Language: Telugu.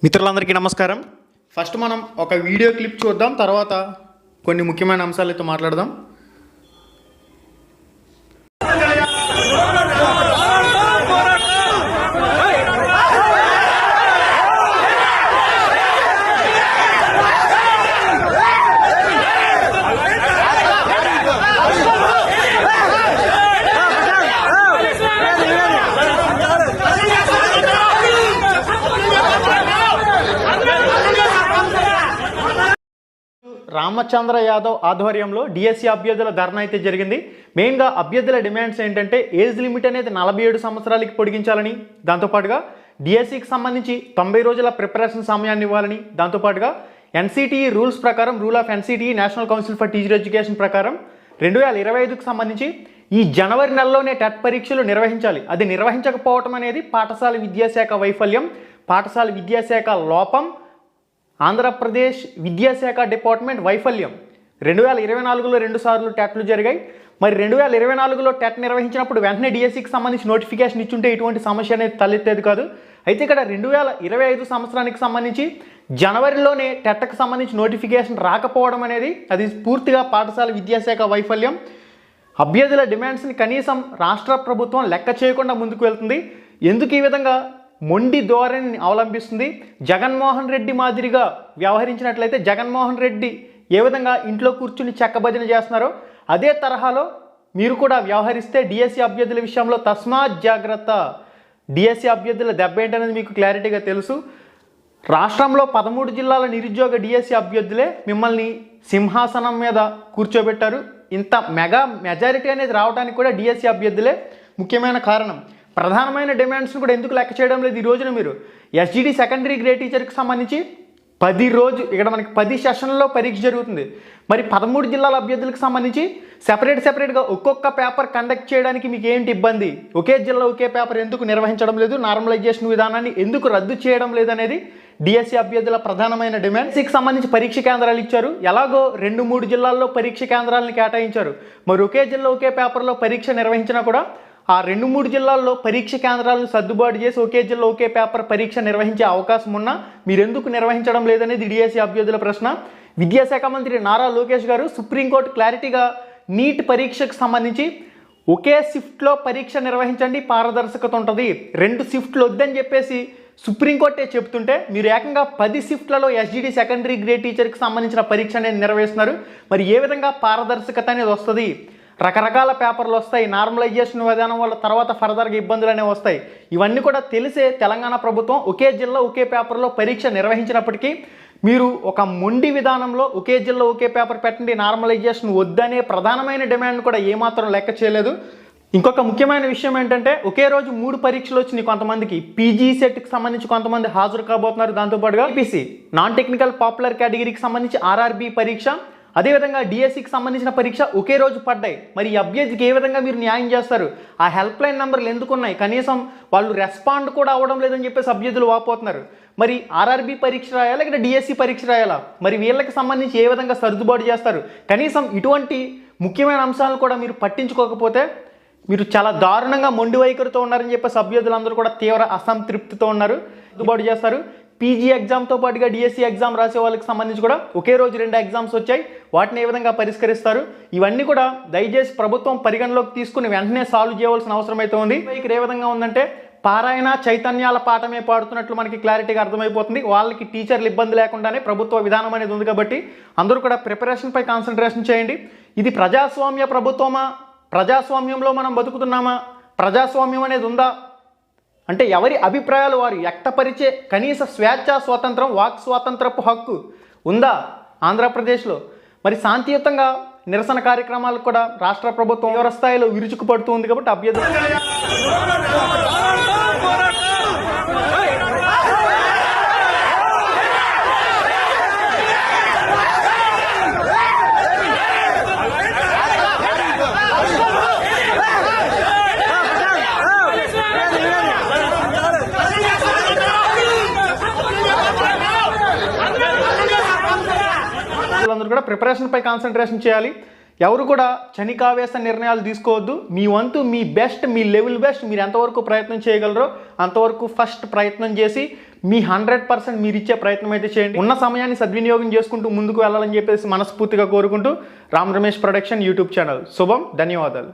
మిత్రులందరికీ నమస్కారం. ఫస్ట్ మనం ఒక వీడియో క్లిప్ చూద్దాం, తర్వాత కొన్ని ముఖ్యమైన అంశాలతో మాట్లాడదాం. రామచంద్ర యాదవ్ ఆధ్వర్యంలో డిఎస్సి అభ్యర్థుల ధర్నా అయితే జరిగింది. మెయిన్గా అభ్యర్థుల డిమాండ్స్ ఏంటంటే ఏజ్ లిమిట్ అనేది 47 సంవత్సరాలకి పొడిగించాలని, దాంతోపాటుగా డిఎస్సికి సంబంధించి 90 రోజుల ప్రిపరేషన్ సమయాన్ని ఇవ్వాలని, దాంతోపాటుగా ఎన్సిటిఈ రూల్స్ ప్రకారం, rule of NCTE national council for teacher education ప్రకారం 2025కి సంబంధించి ఈ జనవరి నెలలోనే టెట్ పరీక్షలు నిర్వహించాలి. అది నిర్వహించకపోవటం అనేది పాఠశాల విద్యాశాఖ వైఫల్యం, పాఠశాల విద్యాశాఖ లోపం, ఆంధ్రప్రదేశ్ విద్యాశాఖ డిపార్ట్మెంట్ వైఫల్యం. 2024లో 2 సార్లు టెట్లు జరిగాయి. మరి 2024లో టెట్ నిర్వహించినప్పుడు వెంటనే డిఎస్సికి సంబంధించి నోటిఫికేషన్ ఇచ్చుంటే ఇటువంటి సమస్య అనేది తలెత్తేది కాదు. అయితే ఇక్కడ 2025 సంవత్సరానికి సంబంధించి జనవరిలోనే టెట్కి సంబంధించి నోటిఫికేషన్ రాకపోవడం అనేది అది పూర్తిగా పాఠశాల విద్యాశాఖ వైఫల్యం. అభ్యర్థుల డిమాండ్స్ని కనీసం రాష్ట్ర ప్రభుత్వం లెక్క చేయకుండా ముందుకు వెళ్తుంది. ఎందుకు ఈ విధంగా మొండి ధోరణిని అవలంబిస్తుంది? జగన్మోహన్ రెడ్డి మాదిరిగా వ్యవహరించినట్లయితే జగన్మోహన్ రెడ్డి ఏ విధంగా ఇంట్లో కూర్చుని చెక్కభజన చేస్తున్నారో అదే తరహాలో మీరు కూడా వ్యవహరిస్తే డిఎస్సి అభ్యర్థుల విషయంలో తస్మాత్ జాగ్రత్త. డిఎస్సి అభ్యర్థుల దెబ్బ ఏంటనేది మీకు క్లారిటీగా తెలుసు. రాష్ట్రంలో 13 జిల్లాల నిరుద్యోగ డిఎస్సి అభ్యర్థులే మిమ్మల్ని సింహాసనం మీద కూర్చోబెట్టారు. ఇంత మెజారిటీ అనేది రావడానికి కూడా డిఎస్సి అభ్యర్థులే ముఖ్యమైన కారణం. ప్రధానమైన డిమాండ్స్ని కూడా ఎందుకు లెక్క చేయడం లేదు? ఈ రోజున మీరు ఎస్జిడి సెకండరీ గ్రేడ్ టీచర్కి సంబంధించి 10 రోజు ఇక్కడ మనకి 10 సెషన్లలో పరీక్ష జరుగుతుంది. మరి 13 జిల్లాల అభ్యర్థులకు సంబంధించి సెపరేట్గా ఒక్కొక్క పేపర్ కండక్ట్ చేయడానికి మీకు ఏంటి ఇబ్బంది? ఒకే జిల్లా ఒకే పేపర్ ఎందుకు నిర్వహించడం లేదు? నార్మలైజేషన్ విధానాన్ని ఎందుకు రద్దు చేయడం లేదనేది డిఎస్సి అభ్యర్థుల ప్రధానమైన డిమాండ్. సికి సంబంధించి పరీక్ష కేంద్రాలు ఇచ్చారు, ఎలాగో 2-3 జిల్లాల్లో పరీక్ష కేంద్రాలను కేటాయించారు. మరి ఒకే జిల్లా ఒకే పేపర్లో పరీక్ష నిర్వహించినా కూడా ఆ 2-3 జిల్లాల్లో పరీక్ష కేంద్రాలను సర్దుబాటు చేసి ఒకే జిల్లా ఒకే పేపర్ పరీక్ష నిర్వహించే అవకాశం ఉన్నా మీరెందుకు నిర్వహించడం లేదనేది డిఎస్సి అభ్యర్థుల ప్రశ్న. విద్యాశాఖ మంత్రి నారా లోకేష్ గారు సుప్రీంకోర్టు క్లారిటీగా నీట్ పరీక్షకు సంబంధించి ఒకే షిఫ్ట్లో పరీక్ష నిర్వహించండి, పారదర్శకత ఉంటుంది, 2 షిఫ్ట్లు వద్దని చెప్పేసి సుప్రీంకోర్టే చెప్తుంటే మీరు ఏకంగా 10 షిఫ్ట్లలో ఎస్జిడి సెకండరీ గ్రేడ్ టీచర్కి సంబంధించిన పరీక్ష అనేది నిర్వహిస్తున్నారు. మరి ఏ విధంగా పారదర్శకత అనేది వస్తుంది? రకరకాల పేపర్లు వస్తాయి, నార్మలైజేషన్ విధానం వల్ల తర్వాత ఫర్దర్గా ఇబ్బందులు అనేవి వస్తాయి. ఇవన్నీ కూడా తెలిసే తెలంగాణ ప్రభుత్వం ఒకే జిల్లా ఒకే పేపర్లో పరీక్ష నిర్వహించినప్పటికీ మీరు ఒక మొండి విధానంలో ఒకే జిల్లా ఒకే పేపర్ పెట్టండి, నార్మలైజేషన్ వద్దనే ప్రధానమైన డిమాండ్ కూడా ఏమాత్రం లెక్క చేయలేదు. ఇంకొక ముఖ్యమైన విషయం ఏంటంటే ఒకే రోజు 3 పరీక్షలు వచ్చినాయి కొంతమందికి. పీజీ సెట్కి సంబంధించి కొంతమంది హాజరు కాబోతున్నారు. దాంతోపాటుగా ఈపీసీ నాన్ టెక్నికల్ పాపులర్ కేటగిరీకి సంబంధించి ఆర్ఆర్బీ పరీక్ష, అదేవిధంగా డిఎస్సికి సంబంధించిన పరీక్ష ఒకే రోజు పడ్డాయి. మరి ఈ అభ్యర్థికి ఏ విధంగా మీరు న్యాయం చేస్తారు? ఆ హెల్ప్ లైన్ నెంబర్లు ఎందుకు ఉన్నాయి? కనీసం వాళ్ళు రెస్పాండ్ కూడా అవ్వడం లేదని చెప్పేసి అభ్యర్థులు వాపోతున్నారు. మరి ఆర్ఆర్బీ పరీక్ష రాయాలా, ఇక్కడ డిఎస్సి పరీక్ష రాయాలా? మరి వీళ్ళకి సంబంధించి ఏ విధంగా సర్దుబాటు చేస్తారు? కనీసం ఇటువంటి ముఖ్యమైన అంశాలను కూడా మీరు పట్టించుకోకపోతే మీరు చాలా దారుణంగా మొండి వైఖరితో ఉన్నారని చెప్పేసి అభ్యర్థులందరూ కూడా తీవ్ర అసంతృప్తితో ఉన్నారు. సర్దుబాటు చేస్తారు. పీజీ ఎగ్జామ్తో పాటుగా డిఎస్సి ఎగ్జామ్ రాసే వాళ్ళకి సంబంధించి కూడా ఒకే రోజు 2 ఎగ్జామ్స్ వచ్చాయి. వాటిని ఏ విధంగా పరిష్కరిస్తారు? ఇవన్నీ కూడా దయచేసి ప్రభుత్వం పరిగణలోకి తీసుకుని వెంటనే సాల్వ్ చేయవలసిన అవసరం అయితే ఉంది. ఇక్కడ ఏ విధంగా ఉందంటే పారాయణ చైతన్యాల పాఠమే పాడుతున్నట్లు మనకి క్లారిటీగా అర్థమైపోతుంది. వాళ్ళకి టీచర్లు ఇబ్బంది లేకుండానే ప్రభుత్వ విధానం అనేది ఉంది. కాబట్టి అందరూ కూడా ప్రిపరేషన్పై కాన్సన్ట్రేషన్ చేయండి. ఇది ప్రజాస్వామ్య ప్రభుత్వమా? ప్రజాస్వామ్యంలో మనం బతుకుతున్నామా? ప్రజాస్వామ్యం అనేది ఉందా? అంటే ఎవరి అభిప్రాయాలు వారు వ్యక్తపరిచే కనీస స్వేచ్ఛ స్వాతంత్రం, వాక్ స్వాతంత్రపు హక్కు ఉందా ఆంధ్రప్రదేశ్లో? మరి శాంతియుతంగా నిరసన కార్యక్రమాలకు కూడా రాష్ట్ర ప్రభుత్వం తీవ్ర స్థాయిలో విరుచుకుపడుతూ ఉంది. కాబట్టి అభ్యర్థులు కూడా ప్రిపరేషన్పై కాన్సన్ట్రేషన్ చేయాలి. ఎవరు కూడా క్షణికావేశ నిర్ణయాలు తీసుకోవద్దు. మీ వంతు మీ బెస్ట్, మీ లెవెల్ బెస్ట్ మీరు ఎంతవరకు ప్రయత్నం చేయగలరో అంతవరకు ఫస్ట్ ప్రయత్నం చేసి మీ 100% మీరు ఇచ్చే ప్రయత్నం అయితే చేయండి. ఉన్న సమయాన్ని సద్వినియోగం చేసుకుంటూ ముందుకు వెళ్ళాలని చెప్పేసి మనస్ఫూర్తిగా కోరుకుంటూ Ram Ramesh production YouTube channel శుభం. ధన్యవాదాలు.